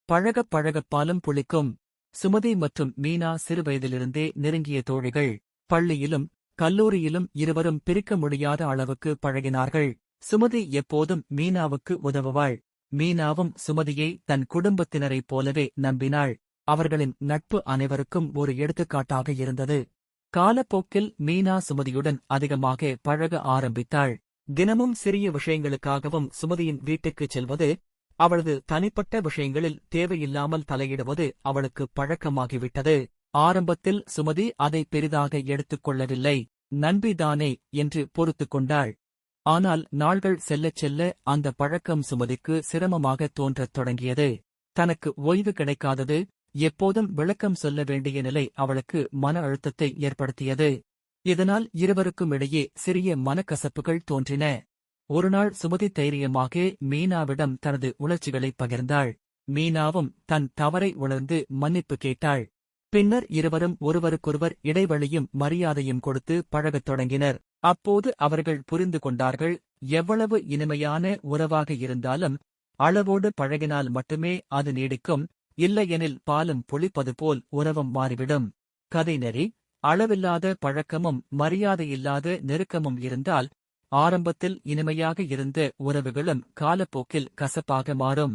பழகப் பழகப் பாலும் புளிக்கும். சுமதி மற்றும் மீனா சிறுவயதிலிருந்தே நெருங்கிய தோழிகள். பள்ளியிலும் கல்லூரியிலும் இருவரும் பிரிக்க முடியாத அளவுக்கு பழகினார்கள். சுமதி எப்போதும் மீனாவுக்கு உதவுவாள். மீனாவும் சுமதியை தன் குடும்பத்தினரைப் போலவே நம்பினாள். அவர்களின் நட்பு அனைவருக்கும் ஒரு எடுத்துக்காட்டாக இருந்தது. காலப்போக்கில் மீனா சுமதியுடன் அதிகமாக பழக ஆரம்பித்தாள். தினமும் சிறிய விஷயங்களுக்காகவும் சுமதியின் வீட்டுக்குச் செல்வது, அவளது தனிப்பட்ட விஷயங்களில் தேவையில்லாமல் தலையிடுவது அவளுக்கு பழக்கமாகிவிட்டது. ஆரம்பத்தில் சுமதி அதை பெரிதாக எடுத்துக் கொள்ளவில்லை. நண்பிதானே என்று பொறுத்துக் கொண்டாள். ஆனால் நாள்கள் செல்லச் செல்ல அந்த பழக்கம் சுமதிக்கு சிரமமாக தோன்றத் தொடங்கியது. தனக்கு ஓய்வு கிடைக்காதது, எப்போதும் விளக்கம் சொல்ல வேண்டிய நிலை அவளுக்கு மன அழுத்தத்தை ஏற்படுத்தியது. இதனால் இருவருக்கும் இடையே சிறிய மனக்கசப்புகள் தோன்றின. ஒருநாள் சுமதி தைரியமாக மீனாவிடம் தனது உணர்ச்சிகளைப் பகிர்ந்தாள். மீனாவும் தன் தவறை உணர்ந்து மன்னிப்பு கேட்டாள். பின்னர் இருவரும் ஒருவருக்கொருவர் இடைவெளியும் மரியாதையும் கொடுத்து பழகத் தொடங்கினர். அப்போது அவர்கள் புரிந்து கொண்டார்கள், எவ்வளவு இனிமையான உறவாக இருந்தாலும் அளவோடு பழகினால் மட்டுமே அது நீடிக்கும், இல்லையெனில் பாலும் புளிப்பது போல் உறவும் மாறிவிடும். கதைநெறி: அளவில்லாத பழக்கமும் மரியாதையில்லாத நெருக்கமும் இருந்தால் ஆரம்பத்தில் இனிமையாக இருந்த உறவுகளும் காலப்போக்கில் கசப்பாக மாறும்.